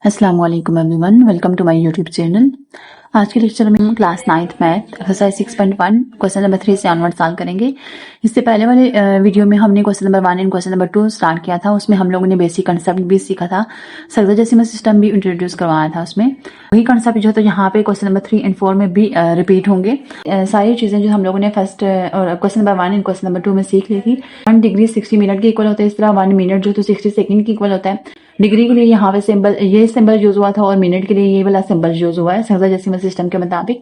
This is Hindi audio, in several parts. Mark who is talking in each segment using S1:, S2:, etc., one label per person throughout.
S1: अस्सलाम वालेकुम everyone, welcome to my YouTube channel. आज के लेक्चर में हम class 9th math exercise 6.1 question number 3 से ऑनवर्ड सॉल्व करेंगे। इससे पहले वाले वीडियो में हमने question number 1 and question number 2 start किया था। उसमें हम लोगों ने बेसिक कंसेप्ट भी सीखा था, हेक्साडेसिमल सिस्टम भी इंट्रोड्यूस करवाया था। उसमें वही कंसेप्ट जो है तो यहाँ पे क्वेश्चन नंबर 3 एंड 4 में भी रिपीट होंगे। सारी चीजें जो हम लोगों ने फर्स्ट और question number 1 and question number 2 में सीख ली थी। 1 डिग्री 60 मिनट के इक्वल होता है, इस तरह 1 मिनट जो तो 60 सेकंड के इक्वल होता है। डिग्री के लिए यहाँ पे सिंबल ये सिंबल यूज हुआ था और मिनट के लिए ये वाला सिंबल यूज हुआ है हेक्साडेसिमल सिस्टम के मुताबिक।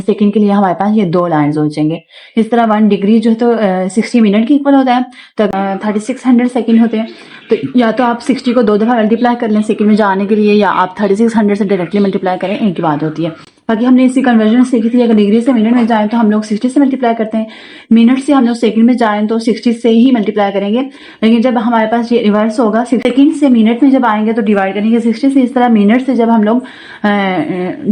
S1: सेकंड के लिए हमारे पास ये 2 लाइन्स हो जाएंगे। इस तरह 1 डिग्री जो है तो 60 मिनट के इक्वल होता है, तो 3600 सेकंड होते हैं। तो या तो आप 60 को 2 दफा मल्टीप्लाई कर लें सेकंड में जाने के लिए, या आप 3600 से डायरेक्टली मल्टीप्लाई करें, एक ही बात होती है। बाकी हमने इसी कन्वर्जन सीखी थी। अगर डिग्री से मिनट में जाए तो हम लोग 60 से मल्टीप्लाई करते हैं, मिनट से हम लोग सेकंड में जाएं तो 60 से ही मल्टीप्लाई करेंगे। लेकिन जब हमारे पास ये रिवर्स होगा, सेकंड से मिनट में जब आएंगे तो डिवाइड करेंगे 60 से। इस तरह मिनट से जब हम लोग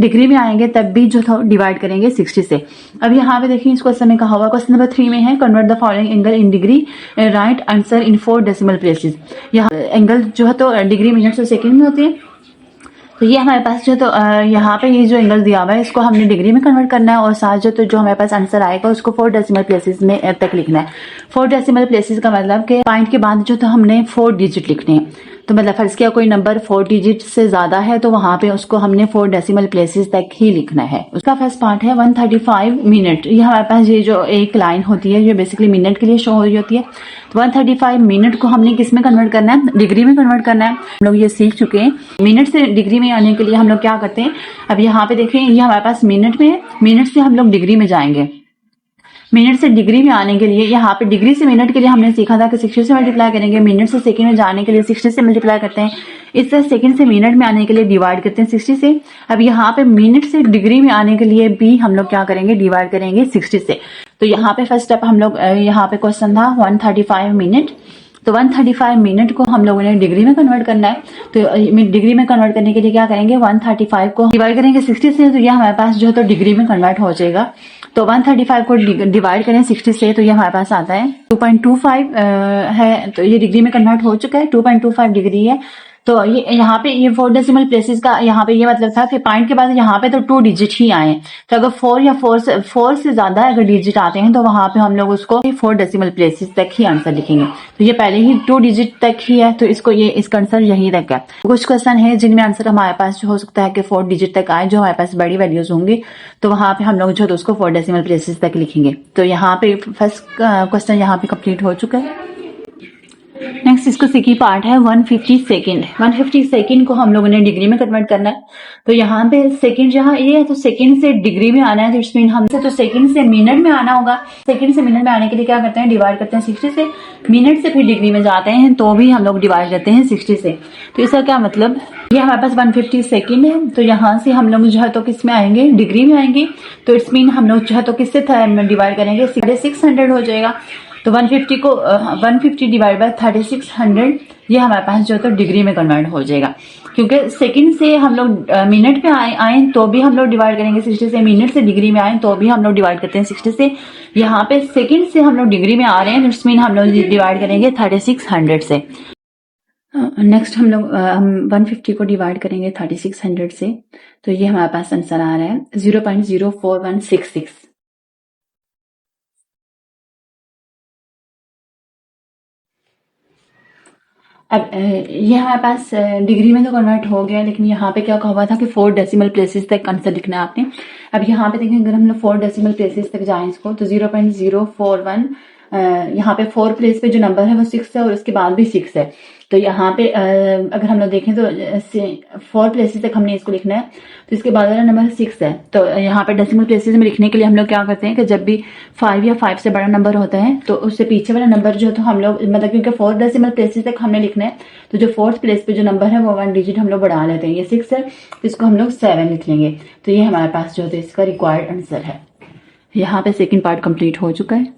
S1: डिग्री में आएंगे तब भी जो था डिवाइड करेंगे 60 से। अब यहाँ पे देखिए इस क्वेश्चन में कहा हुआ, क्वेश्चन नंबर 3 में है convert the following angle in degree, right answer in 4 decimal places. यहाँ एंगल जो है तो डिग्री मिनट से सेकंड में होती है। तो ये हमारे पास जो तो यहाँ पे ये जो एंगल दिया हुआ है इसको हमने डिग्री में कन्वर्ट करना है, और साथ जो तो जो हमारे पास आंसर आएगा उसको 4 डेसिमल प्लेसेस में तक लिखना है। 4 डेसिमल प्लेसेस का मतलब कि पॉइंट के बाद जो तो हमने 4 डिजिट लिखने हैं। तो मतलब फर्ज किया कोई नंबर 4 डिजिट से ज्यादा है तो वहां पे उसको हमने 4 डेसिमल प्लेसेस तक ही लिखना है। उसका फर्स्ट पार्ट है 135 मिनट। ये हमारे पास ये जो एक लाइन होती है ये बेसिकली मिनट के लिए शो हो रही होती है। तो 135 मिनट को हमने किस में कन्वर्ट करना है? डिग्री में कन्वर्ट करना है। हम लोग ये सीख चुके हैं। मिनट से डिग्री में आने के लिए हम लोग क्या करते हैं, अब यहाँ पे देखें ये हमारे पास मिनट में है, मिनट से हम लोग डिग्री में जाएंगे। मिनट से डिग्री में आने के लिए यहाँ पे डिग्री से मिनट के लिए हमने सीखा था कि 60 से मल्टीप्लाई करेंगे, मिनट से सेकंड में जाने के लिए 60 से मल्टीप्लाई करते हैं। इस तरह सेकंड से मिनट में आने के लिए डिवाइड करते हैं 60 से। अब यहाँ पे मिनट से डिग्री में आने के लिए भी हम लोग क्या करेंगे, डिवाइड करेंगे 60 से। तो यहाँ पे फर्स्ट स्टेप हम लोग यहाँ पे क्वेश्चन था 135 मिनट, तो 135 मिनट को हम लोगों ने डिग्री में कन्वर्ट करना है। तो डिग्री में कन्वर्ट करने के लिए क्या करेंगे, 135 को डिवाइड करेंगे 60 से, तो ये हमारे पास जो है तो डिग्री में कन्वर्ट हो जाएगा। तो 135 को डिवाइड करें 60 से तो ये हमारे पास आता है 2.25 है। तो ये डिग्री में कन्वर्ट हो चुका है, 2.25 डिग्री है। तो ये यहाँ पे ये 4 डेसिमल प्लेसेस का यहाँ पे ये मतलब था कि पॉइंट के बाद यहाँ पे तो 2 डिजिट ही आए। तो अगर 4 या 4 से ज्यादा अगर डिजिट आते हैं तो वहां पे हम लोग उसको 4 डेसिमल प्लेसेस तक ही आंसर लिखेंगे। तो ये पहले ही 2 डिजिट तक ही है, तो इसको ये इसका आंसर यही तक है। कुछ क्वेश्चन है जिनमें आंसर हमारे पास हो सकता है कि 4 डिजिट तक आए, जो हमारे पास बड़ी वैल्यूज होंगी, तो वहां पे हम लोग जो है उसको 4 डेसिमल प्लेसेस तक लिखेंगे। तो यहाँ पे फर्स्ट क्वेश्चन यहाँ पे कंप्लीट हो चुका है। नेक्स्ट इसको सीखी पार्ट है 150 सेकंड। 150 सेकंड को हम लोगों ने डिग्री में कन्वर्ट करना है। तो यहाँ पे सेकंड जहाँ ये है तो सेकंड से डिग्री में आना है, तो इसमें हमसे तो सेकंड से मिनट में आना होगा। सेकंड से मिनट में आने के लिए क्या करते हैं, डिवाइड करते हैं 60 से। मिनट से फिर डिग्री में जाते हैं तो भी हम लोग डिवाइड करते हैं 60 से। तो इसका क्या मतलब, ये हमारे पास 150 सेकंड है, तो यहाँ से हम लोग जो है तो किस में आएंगे, डिग्री में आएंगे। तो इट्स मीन हम लोग जो है तो किससे डिवाइड करेंगे, 600 हो जाएगा। तो 150 को 150 डिवाइड बाय 3600 ये हमारे पास जो है तो डिग्री में कन्वर्ट हो जाएगा। क्योंकि सेकंड से हम लोग मिनट पे आए तो भी हम लोग डिवाइड करेंगे 60 से, मिनट से डिग्री में आए तो भी हम लोग डिवाइड करते हैं 60 से। यहाँ पे सेकंड से हम लोग डिग्री में आ रहे हैं तो इसमें हम लोग डिवाइड करेंगे 3600 से। नेक्स्ट हम लोग 150 को डिवाइड करेंगे 3600 से, तो ये हमारे पास आंसर आ रहा है 0.04166। अब ये हमारे पास डिग्री में तो कन्वर्ट हो गया, लेकिन यहाँ पे क्या कहा हुआ था कि 4 डेसिमल प्लेसेस तक आंसर लिखना है आपने। अब यहाँ पे देखें अगर हम लोग 4 डेसिमल प्लेसेस तक जाएं इसको, तो 0.041 यहाँ पे 4 प्लेस पे जो नंबर है वो 6 है और उसके बाद भी 6 है। तो यहाँ पे अगर हम लोग देखें तो 4 प्लेसेस तक हमने इसको लिखना है, तो इसके बाद वाला नंबर 6 है। तो यहाँ पे डेसिमल प्लेसेस में लिखने के लिए हम लोग क्या करते हैं कि जब भी 5 या 5 से बड़ा नंबर होता है तो उससे पीछे वाला नंबर जो तो हम लोग मतलब क्योंकि 4 डेसिमल प्लेसेस तक हमने लिखना है, तो जो 4th प्लेस पे जो नंबर है वो 1 डिजिट हम लोग बढ़ा लेते हैं। ये 6 है तो इसको हम लोग 7 लिख लेंगे। तो ये हमारे पास जो है इसका रिक्वायर्ड आंसर है। यहाँ पे सेकेंड पार्ट कंप्लीट हो चुका है।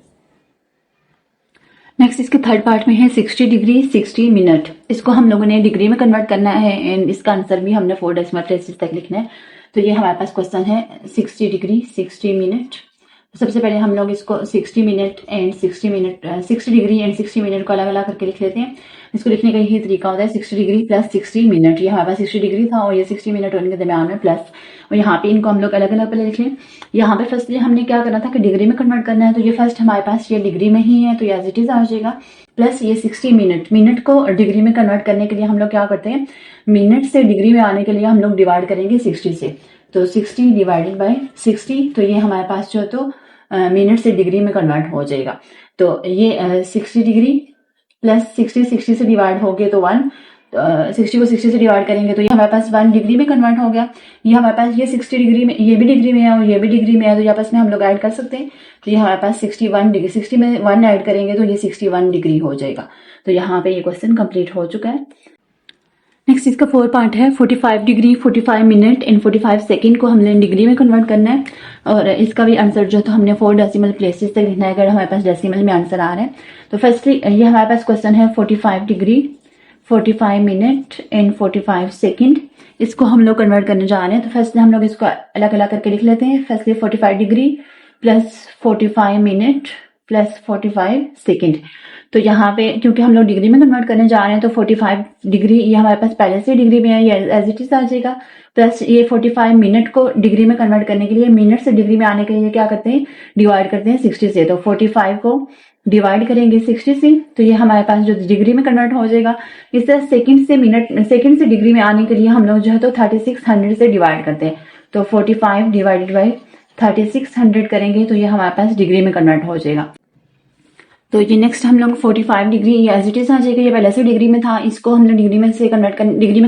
S1: नेक्स्ट इसके थर्ड पार्ट में है 60 डिग्री 60 मिनट। इसको हम लोगों ने डिग्री में कन्वर्ट करना है एंड इसका आंसर भी हमने 4 डेसिमल प्लेसेस तक लिखना है। तो ये हमारे पास क्वेश्चन है 60 डिग्री 60 मिनट। सबसे पहले हम लोग इसको 60 minute and 60 minute 60 degree and 60 minute को अलग अलग करके लिख लेते हैं। इसको लिखने का यही तरीका होता है, 60 डिग्री प्लस 60 मिनट। ये हमारे पास 60 डिग्री था और ये 60 मिनट उनके दरमियान में प्लस, और यहाँ पे इनको हम लोग अलग अलग पहले लिख लें। यहाँ पे फर्स्टली हमने क्या करना था कि डिग्री में कन्वर्ट करना है, तो ये फर्स्ट हमारे पास ये डिग्री में ही है तो ये एज इट इज आ जाएगा। प्लस ये 60 मिनट को डिग्री में कन्वर्ट करने के लिए हम लोग क्या करते हैं, मिनट से डिग्री में आने के लिए हम लोग डिवाइड करेंगे 60 से। तो 60 डिवाइडेड बाय 60, तो ये हमारे पास जो तो मिनट से डिग्री में कन्वर्ट हो जाएगा। तो ये 60 डिग्री प्लस 60 से डिवाइड हो गए तो 1, 60 को 60 से डिवाइड करेंगे तो ये हमारे पास 1 डिग्री में कन्वर्ट हो गया। ये हमारे पास ये 60 डिग्री में, ये भी डिग्री में है और ये भी डिग्री में है, तो आपस में हम लोग ऐड कर सकते हैं। तो ये हमारे पास 61 डिग्री, 60 में 1 ऐड करेंगे तो ये 61 डिग्री हो जाएगा। तो यहाँ पे ये क्वेश्चन कंप्लीट हो चुका है। नेक्स्ट इसका 4 पार्ट है, 45 डिग्री, 45 मिनट एंड 45 सेकंड को हमने डिग्री में कन्वर्ट करना है। और इसका भी आंसर जो तो हमने 4 डेसिमल प्लेसेस तक लिखना है अगर हमारे पास डेसिमल में आंसर आ रहा है। तो फर्स्टली ये हमारे पास क्वेश्चन है 45 डिग्री, 45 मिनट एंड 45 सेकंड, इसको हम लोग कन्वर्ट करने जा रहे हैं। तो फर्स्ट हम लोग इसको अलग अलग करके लिख लेते हैं। Firstly 45 degree plus 45 minute plus 45 second. तो यहाँ पे क्योंकि हम लोग डिग्री में कन्वर्ट करने जा रहे हैं तो 45 डिग्री ये हमारे पास पहले से डिग्री में है, ये एज इट इज आ जाएगा। प्लस ये 45 मिनट को डिग्री में कन्वर्ट करने के लिए, मिनट से डिग्री में आने के लिए क्या करते हैं, डिवाइड करते हैं 60 से। तो 45 को डिवाइड करेंगे 60 से तो ये हमारे पास जो डिग्री में कन्वर्ट हो जाएगा। इस तरह सेकंड से डिग्री में आने के लिए हम लोग जो है तो 3600 से डिवाइड करते हैं। तो 45 डिवाइडेड बाई 3600 करेंगे तो ये हमारे पास डिग्री में कन्वर्ट हो जाएगा। तो ये नेक्स्ट हम लोग 45 डिग्री ये एज इट इज आ जाएगा, ये पहले से डिग्री में था, इसको हमने डिग्री में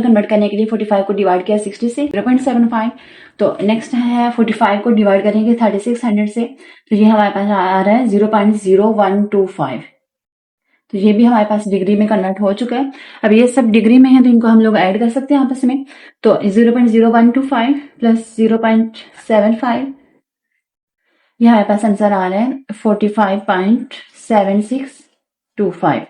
S1: कन्वर्ट करने के लिए 45 को डिवाइड किया 60 से 0.75। तो नेक्स्ट है 45 को डिवाइड करेंगे 3600 से, तो ये हमारे पास आ रहा है 0.0125। तो ये भी हमारे पास डिग्री में कन्वर्ट हो चुका है। अब ये सब डिग्री में है तो इनको हम लोग ऐड कर सकते हैं आपस में। तो 0.0125 प्लस 0.75, ये हमारे पास आंसर आ रहा है 45.7625।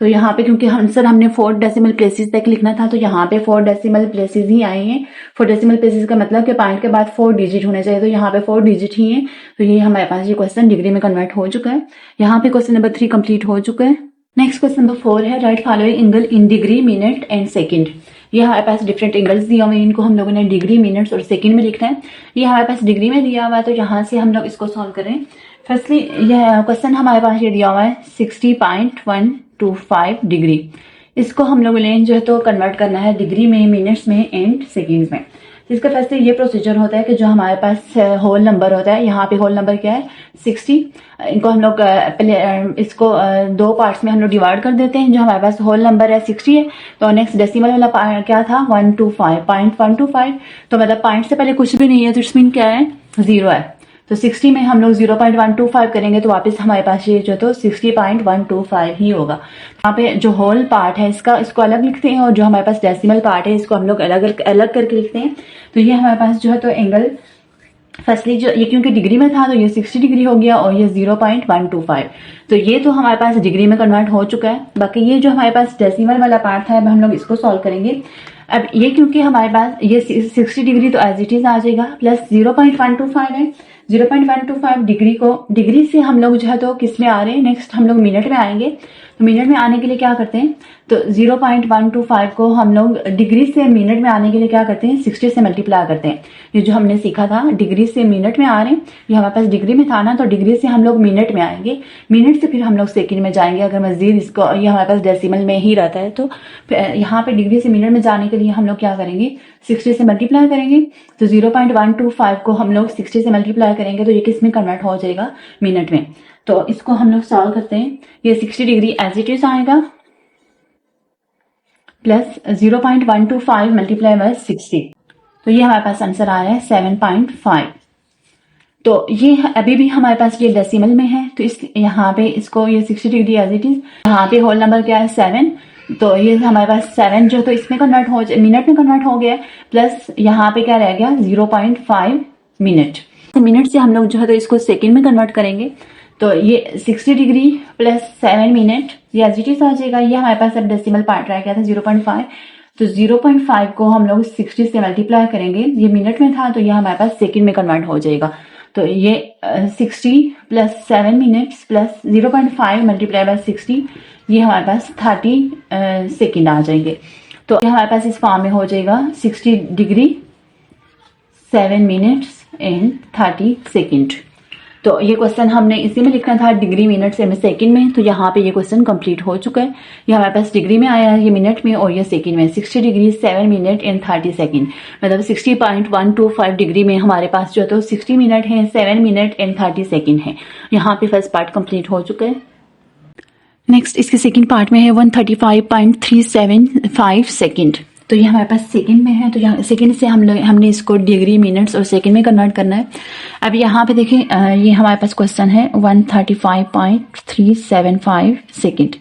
S1: तो यहाँ पे क्योंकि आंसर हमने 4 डेसिमल प्लेसेस तक लिखना था तो यहाँ पे 4 डेसिमल प्लेसेस ही आए हैं। 4 डेसिमल प्लेसेस का मतलब कि पॉइंट के बाद 4 डिजिट होने चाहिए, तो यहाँ पे 4 डिजिट ही हैं। तो ये हमारे पास ये क्वेश्चन डिग्री में कन्वर्ट हो चुका है। यहाँ पे क्वेश्चन नंबर 3 कंप्लीट हो चुका है। नेक्स्ट क्वेश्चन नंबर 4 है, right following angle in degree, minute and second. ये हमारे पास डिफरेंट एंगल्स दिए हुए हैं, इनको हम लोगों ने डिग्री, मिनट्स और सेकंड में लिखना है। ये हमारे पास डिग्री में दिया हुआ है तो यहाँ से हम लोग इसको सॉल्व करें। फर्स्टली यह क्वेश्चन हमारे पास ये दिया हुआ है 60.125 डिग्री। इसको हम लोगों ने जो है तो कन्वर्ट करना है डिग्री में, मिनट्स में एंड सेकेंड्स में। इसका फर्स्टली ये प्रोसीजर होता है कि जो हमारे पास होल नंबर होता है, यहाँ पे होल नंबर क्या है 60, इनको हम लोग पहले इसको 2 पार्ट्स में हम लोग डिवाइड कर देते हैं। जो हमारे पास होल नंबर है 60 है तो नेक्स्ट डेसिमल वाला क्या था 125, तो मतलब पॉइंट से पहले कुछ भी नहीं है तो इट्स मीन क्या है 0 है। तो 60 में हम लोग 0.125 करेंगे तो वापस हमारे पास ये जो तो 60.125 ही होगा। यहाँ पे जो होल पार्ट है इसको अलग लिखते हैं और जो हमारे पास डेसिमल पार्ट है इसको हम लोग अलग करके लिखते हैं। तो ये हमारे पास जो है तो एंगल फर्स्टली जो ये क्योंकि डिग्री में था तो ये 60 डिग्री हो गया और ये 0.125, तो ये तो हमारे पास डिग्री में कन्वर्ट हो चुका है। बाकी ये जो हमारे पास डेसिमल वाला पार्ट था अब हम लोग इसको सॉल्व करेंगे। अब ये क्योंकि हमारे पास ये 60 डिग्री तो एज इट इज आ जाएगा, प्लस 0.125 है। 0.125 डिग्री को डिग्री से हम लोग जो है तो किस में आ रहे हैं, नेक्स्ट हम लोग मिनट में आएंगे। तो मिनट में आने के लिए क्या करते हैं, तो 0.125 को हम लोग डिग्री से मिनट में आने के लिए क्या करते हैं 60 से मल्टीप्लाई करते हैं। ये जो हमने सीखा था डिग्री से मिनट में आ रहे हैं, ये हमारे पास डिग्री में था ना, तो डिग्री से हम लोग मिनट में आएंगे, मिनट से फिर हम लोग सेकंड में जाएंगे। अगर मजीद इसको ये हमारे पास डेसिमल में ही रहता है तो यहाँ पे डिग्री से मिनट में जाने के लिए हम लोग क्या करेंगे 60 से मल्टीप्लाई करेंगे। तो 0.125 को हम लोग 60 से मल्टीप्लाई करेंगे तो ये किस में कन्वर्ट हो जाएगा मिनट में। तो इसको हम लोग सॉल्व करते हैं। ये 60 डिग्री एज इट इज आएगा प्लस 0.125 मल्टीप्लाई बाय 60, तो ये हमारे पास आंसर आ रहा है 7.5। तो ये अभी भी हमारे पास ये डेसिमल में है तो इस यहाँ पे इसको ये 60 डिग्री एज इट इज, यहाँ पे होल नंबर क्या है 7, तो ये हमारे पास 7 जो तो इसमें कन्वर्ट हो मिनट में कन्वर्ट हो गया, प्लस यहाँ पे क्या रह गया 0.5 मिनट। तो मिनट से हम लोग जो है तो इसको सेकेंड में कन्वर्ट करेंगे। तो ये 60 डिग्री प्लस 7 मिनट ये एज इट इज आ जाएगा। ये हमारे पास अब डेसिमल पार्ट रह गया था 0.5, तो 0.5 को हम लोग 60 से मल्टीप्लाई करेंगे, ये मिनट में था तो ये हमारे पास सेकंड में कन्वर्ट हो जाएगा। तो ये 60 plus 7 minutes plus 0.5 multiply by 60, ये हमारे पास 30 सेकेंड आ जाएंगे। तो ये हमारे पास इस फॉर्म में हो जाएगा 60 डिग्री 7 मिनट्स एंड 30 सेकेंड। तो ये क्वेश्चन हमने इसी में लिखना था डिग्री मिनट्स एंड सेकंड में, तो यहाँ पे ये क्वेश्चन कंप्लीट हो चुका है। ये हमारे पास डिग्री में आया है, ये मिनट में और ये सेकंड में। 60 डिग्री 7 मिनट एंड 30 सेकंड, मतलब 60.125 डिग्री में हमारे पास जो है तो 60 मिनट है, 7 मिनट एंड 30 सेकंड है। यहाँ पे फर्स्ट पार्ट कंप्लीट हो चुका है। नेक्स्ट इसके सेकंड पार्ट में है 135.375 सेकंड। तो ये हमारे पास सेकंड में है, तो यहाँ सेकंड से हमने इसको डिग्री मिनट्स और सेकंड में कन्वर्ट करना है। अब यहाँ पे देखें, ये हमारे पास क्वेश्चन है 135.375 सेकंड।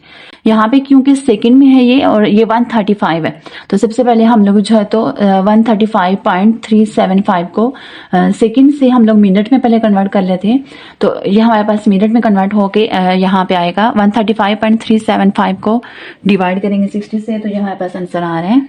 S1: यहाँ पे क्योंकि सेकंड में है ये और ये 135 है, तो सबसे पहले हम लोग जो है तो 135.375 को सेकंड से हम लोग मिनट में पहले कन्वर्ट कर लेते हैं। तो ये हमारे पास मिनट में कन्वर्ट होके यहाँ पे आएगा 135.375 को डिवाइड करेंगे 60 से, तो ये हमारे पास आंसर आ रहा है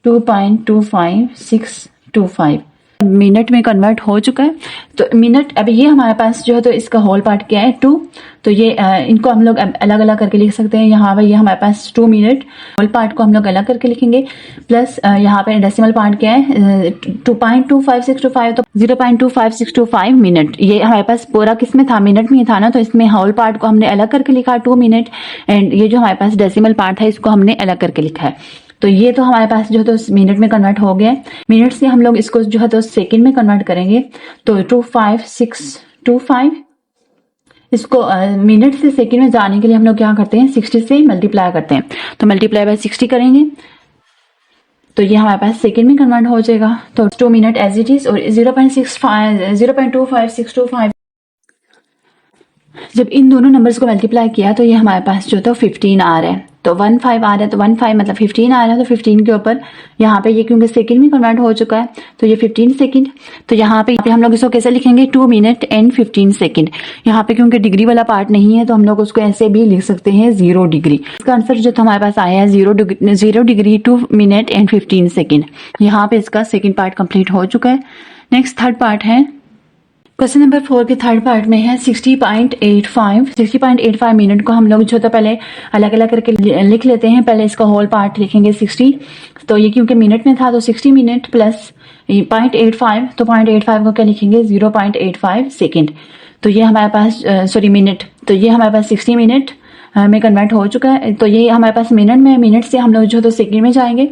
S1: 2.25625 मिनट में कन्वर्ट हो चुका है। तो मिनट, अब ये हमारे पास जो है तो इसका होल पार्ट क्या है 2, तो ये इनको हम लोग अलग अलग करके लिख सकते हैं। यहाँ पे ये हमारे पास 2 मिनट, होल पार्ट को हम लोग अलग करके लिखेंगे, प्लस यहाँ पे डेसिमल पार्ट क्या है 2.25625, तो 0.25625 मिनट। ये हमारे पास पूरा किस में था, मिनट में था ना, तो इसमें होल पार्ट को हमने अलग करके लिखा 2 मिनट, एंड ये जो हमारे पास डेसिमल पार्ट था इसको हमने अलग करके लिखा है। तो ये तो हमारे पास जो है तो मिनट में कन्वर्ट हो गया है। मिनट से हम लोग इसको जो है तो सेकंड में कन्वर्ट करेंगे, तो 25625, इसको मिनट से सेकंड में जाने के लिए हम लोग क्या करते हैं 60 से मल्टीप्लाई करते हैं, तो मल्टीप्लाई बाय 60 करेंगे, तो ये हमारे पास सेकंड में कन्वर्ट हो जाएगा। तो 2 मिनट एज इट इज, और 0.25625 जब इन दोनों नंबर्स को मल्टीप्लाई किया तो ये हमारे पास जो तो 15 आ रहा है। तो 15 आ रहा है, तो 15 मतलब 15 आ रहा है, तो 15 के ऊपर यहाँ पे ये क्योंकि सेकंड में कन्वर्ट हो चुका है तो ये 15 सेकंड। तो यहाँ पे हम लोग इसको कैसे लिखेंगे 2 मिनट एंड 15 सेकंड। यहाँ पे क्योंकि डिग्री वाला पार्ट नहीं है तो हम लोग उसको ऐसे भी लिख सकते हैं 0 डिग्री। इसका आंसर जो तो हमारे पास आया है 0 डिग्री 2 मिनट एंड 15 सेकंड। यहाँ पे इसका सेकंड पार्ट कंप्लीट हो चुका है। नेक्स्ट थर्ड पार्ट है, क्वेश्चन नंबर 4 के थर्ड पार्ट में है 60.85 मिनट को हम लोग जो तो पहले अलग अलग करके लिख लेते हैं। पहले इसका होल पार्ट लिखेंगे 60, तो ये क्योंकि मिनट में था तो 60 मिनट प्लस 0.85, तो 0.85 को क्या लिखेंगे 0.85 सेकेंड। तो ये हमारे पास मिनट, तो ये हमारे पास 60 मिनट में कन्वर्ट हो चुका है। तो ये हमारे पास मिनट में, मिनट से हम लोग जो तो सेकेंड में जाएंगे,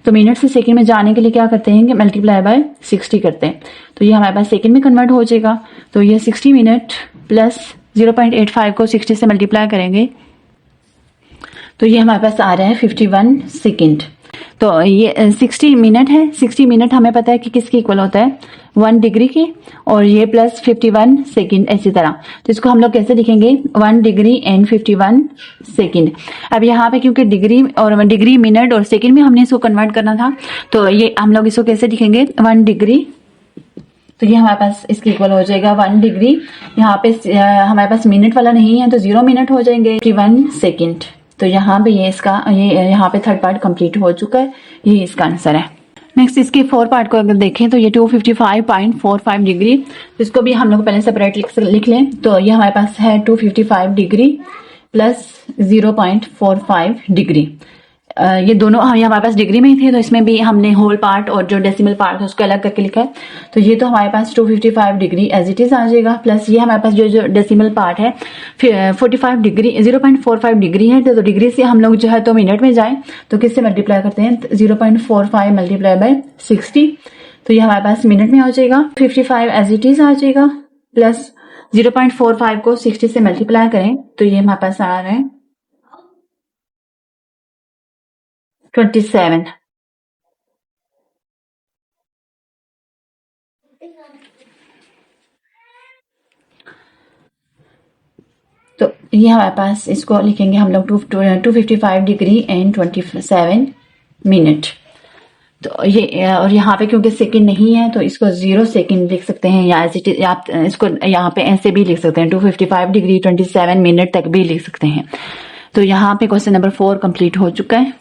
S1: तो मिनट से सेकंड में जाने के लिए क्या करते हैं कि मल्टीप्लाई बाय 60 करते हैं, तो ये हमारे पास सेकंड में कन्वर्ट हो जाएगा। तो ये 60 मिनट प्लस 0.85 को 60 से मल्टीप्लाई करेंगे, तो ये हमारे पास आ रहा है 51 सेकंड। तो ये 60 मिनट है, 60 मिनट हमें पता है कि किसके इक्वल होता है 1 डिग्री के, और ये प्लस 51 सेकंड ऐसी तरह। तो इसको हम लोग कैसे लिखेंगे 1 डिग्री एंड 51 सेकंड। अब यहाँ पे क्योंकि डिग्री और डिग्री मिनट और सेकंड में हमने इसको कन्वर्ट करना था, तो ये हम लोग इसको कैसे लिखेंगे 1 डिग्री, तो ये हमारे पास इसके इक्वल हो जाएगा 1 डिग्री। यहाँ पे हमारे पास मिनट वाला नहीं है तो 0 मिनट हो जाएंगे 51 सेकंड। तो यहाँ पे ये इसका यहाँ पे थर्ड पार्ट कंप्लीट हो चुका है, ये इसका आंसर है। नेक्स्ट इसके 4 पार्ट को अगर देखें तो ये 255.45 डिग्री, तो इसको भी हम लोग पहले सेपरेट लिख लें। तो ये हमारे पास है 255 डिग्री प्लस 0.45 डिग्री। ये दोनों ये हमारे पास डिग्री में ही थे, तो इसमें भी हमने होल पार्ट और जो डेसिमल पार्ट है उसको अलग करके लिखा है। तो ये तो हमारे पास 255 डिग्री एज इट इज आ जाएगा, प्लस ये हमारे पास जो डेसिमल पार्ट है 45 डिग्री 0.45 डिग्री है। तो डिग्री से हम लोग जो है तो मिनट में जाए तो किससे मल्टीप्लाई करते हैं 0.45 मल्टीप्लाई बाय 60, तो ये हमारे पास मिनट में हो जाएगा। 55 एज इट इज आ जाएगा, प्लस 0.45 को 60 से मल्टीप्लाई करें तो ये हमारे पास आ रहा है 27। तो ये हमारे पास इसको लिखेंगे हम लोग 255 डिग्री एंड 27 मिनट। तो ये और यहाँ पे क्योंकि सेकंड नहीं है तो इसको 0 सेकंड लिख सकते हैं, या आप इसको यहाँ पे ऐसे भी लिख सकते हैं 255 डिग्री 27 मिनट तक भी लिख सकते हैं। तो यहाँ पे क्वेश्चन नंबर 4 कंप्लीट हो चुका है।